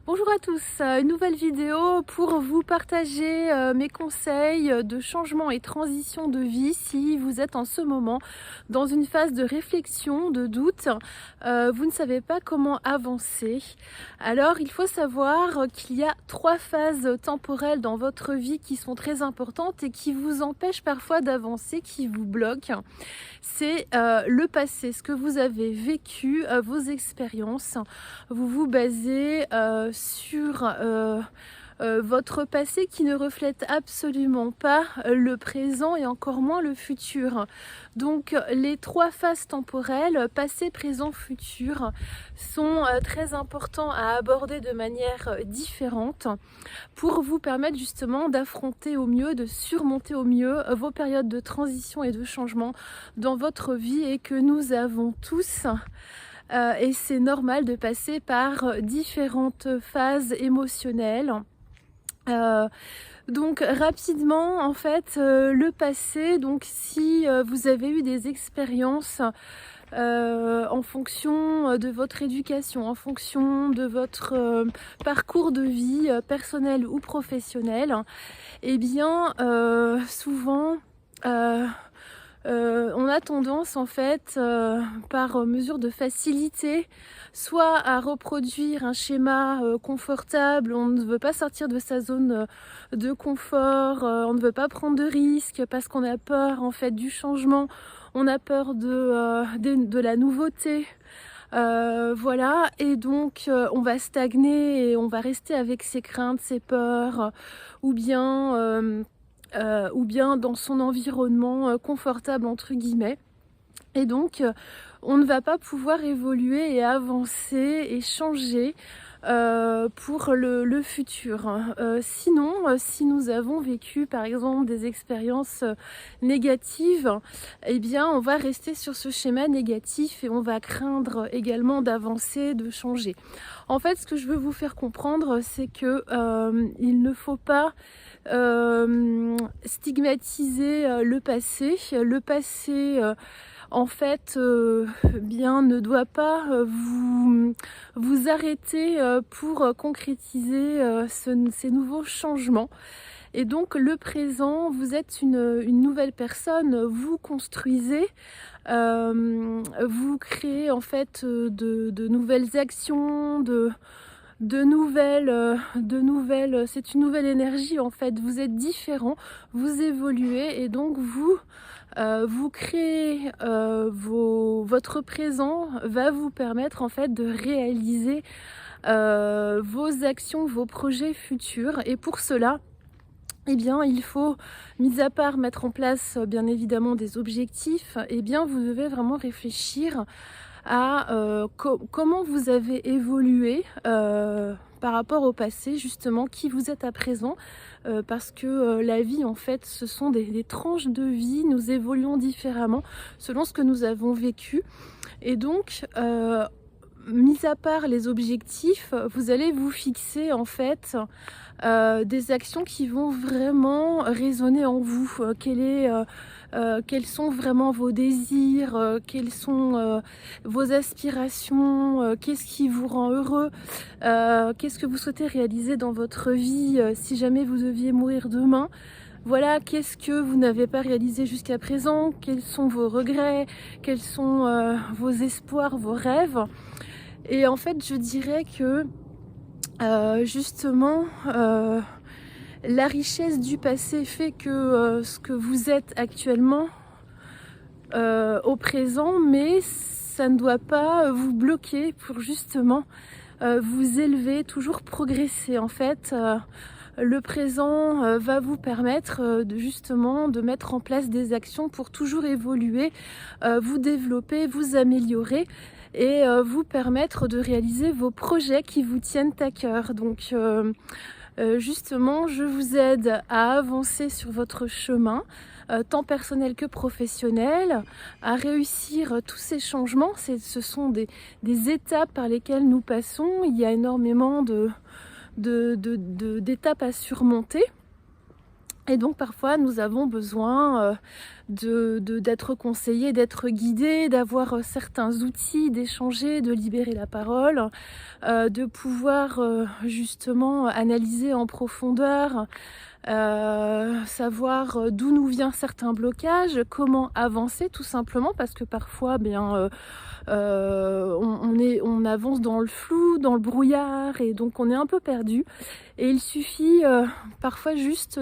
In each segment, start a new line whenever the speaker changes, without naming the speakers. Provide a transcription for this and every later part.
Bonjour à tous, une nouvelle vidéo pour vous partager mes conseils de changement et transition de vie si vous êtes en ce moment dans une phase de réflexion, de doute, vous ne savez pas comment avancer. Alors il faut savoir qu'il y a 3 phases temporelles dans votre vie qui sont très importantes et qui vous empêchent parfois d'avancer, qui vous bloquent. C'est le passé, ce que vous avez vécu, vos expériences. Vous vous basez sur votre passé qui ne reflète absolument pas le présent et encore moins le futur. Donc les 3 phases temporelles, passé, présent, futur, sont très importants à aborder de manière différente pour vous permettre justement d'affronter au mieux, de surmonter au mieux vos périodes de transition et de changement dans votre vie et que nous avons tous. Et c'est normal de passer par différentes phases émotionnelles. Donc rapidement en fait le passé, donc si vous avez eu des expériences en fonction de votre éducation, en fonction de votre parcours de vie personnel ou professionnel, eh bien souvent on a tendance en fait, par mesure de facilité, soit à reproduire un schéma confortable, on ne veut pas sortir de sa zone de confort, on ne veut pas prendre de risques parce qu'on a peur en fait du changement, on a peur de la nouveauté. Voilà, et donc on va stagner et on va rester avec ses craintes, ses peurs, ou bien dans son environnement confortable entre guillemets. Et donc on ne va pas pouvoir évoluer et avancer et changer pour le futur. Sinon, si nous avons vécu par exemple des expériences négatives, eh bien on va rester sur ce schéma négatif et on va craindre également d'avancer, de changer. En fait, ce que je veux vous faire comprendre, c'est que il ne faut pas stigmatiser le passé. Le passé en fait bien ne doit pas vous arrêter pour concrétiser ces nouveaux changements. Et donc le présent, vous êtes une nouvelle personne, vous construisez, vous créez en fait de nouvelles actions, de nouvelles, c'est une nouvelle énergie en fait, vous êtes différent, vous évoluez et donc vous créez votre présent va vous permettre en fait de réaliser vos actions, vos projets futurs. Et pour cela, eh bien, il faut, mis à part mettre en place bien évidemment des objectifs, eh bien, vous devez vraiment réfléchir à comment vous avez évolué par rapport au passé, justement, qui vous êtes à présent, parce que la vie, en fait, ce sont des tranches de vie, nous évoluons différemment selon ce que nous avons vécu. Et donc, mis à part les objectifs, vous allez vous fixer, en fait, des actions qui vont vraiment résonner en vous. Quels sont vraiment vos désirs, quelles sont vos aspirations, qu'est-ce qui vous rend heureux, qu'est-ce que vous souhaitez réaliser dans votre vie si jamais vous deviez mourir demain. Voilà, qu'est-ce que vous n'avez pas réalisé jusqu'à présent, quels sont vos regrets, quels sont vos espoirs, vos rêves. Et en fait, je dirais que justement, la richesse du passé fait que ce que vous êtes actuellement au présent, mais ça ne doit pas vous bloquer pour justement vous élever, toujours progresser. En fait, le présent va vous permettre justement de mettre en place des actions pour toujours évoluer, vous développer, vous améliorer et vous permettre de réaliser vos projets qui vous tiennent à cœur. Donc justement, je vous aide à avancer sur votre chemin, tant personnel que professionnel, à réussir tous ces changements. Ce sont des étapes par lesquelles nous passons. Il y a énormément d'étapes à surmonter. Et donc parfois nous avons besoin d'être conseillé, d'être guidé, d'avoir certains outils, d'échanger, de libérer la parole, de pouvoir justement analyser en profondeur, savoir d'où nous vient certains blocages, comment avancer tout simplement, parce que parfois on avance dans le flou, dans le brouillard, et donc on est un peu perdu, et il suffit parfois juste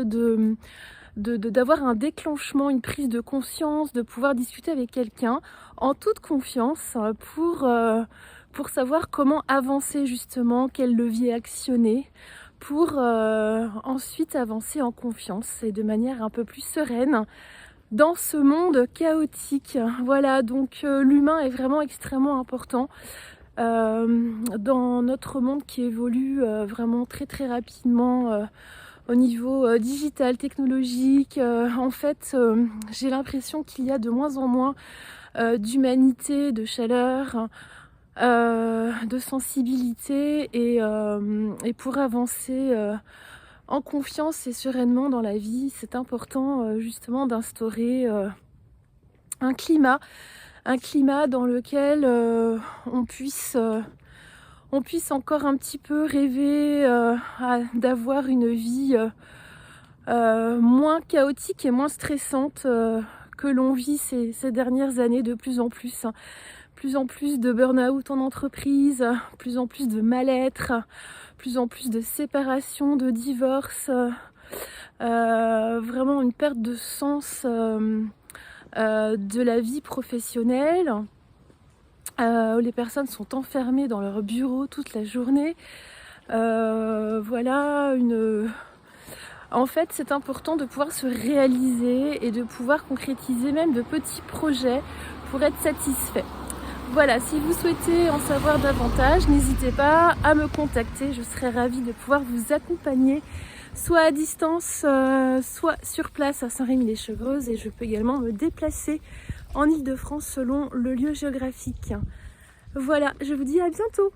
d'avoir un déclenchement, une prise de conscience, de pouvoir discuter avec quelqu'un en toute confiance pour savoir comment avancer justement, quel levier actionner pour ensuite avancer en confiance et de manière un peu plus sereine dans ce monde chaotique. Voilà, donc l'humain est vraiment extrêmement important dans notre monde qui évolue vraiment très très rapidement au niveau digital, technologique. En fait, j'ai l'impression qu'il y a de moins en moins d'humanité, de chaleur, de sensibilité, et pour avancer en confiance et sereinement dans la vie, c'est important justement d'instaurer un climat dans lequel on puisse encore un petit peu rêver d'avoir une vie moins chaotique et moins stressante que l'on vit ces dernières années, de plus en plus. Plus en plus de burn-out en entreprise, plus en plus de mal-être, plus en plus de séparation, de divorce, vraiment une perte de sens de la vie professionnelle, où les personnes sont enfermées dans leur bureau toute la journée. Voilà, en fait, c'est important de pouvoir se réaliser et de pouvoir concrétiser même de petits projets pour être satisfait. Voilà, si vous souhaitez en savoir davantage, n'hésitez pas à me contacter. Je serai ravie de pouvoir vous accompagner, soit à distance, soit sur place à Saint-Rémy-lès-Chevreuses. Et je peux également me déplacer en Île-de-France selon le lieu géographique. Voilà, je vous dis à bientôt.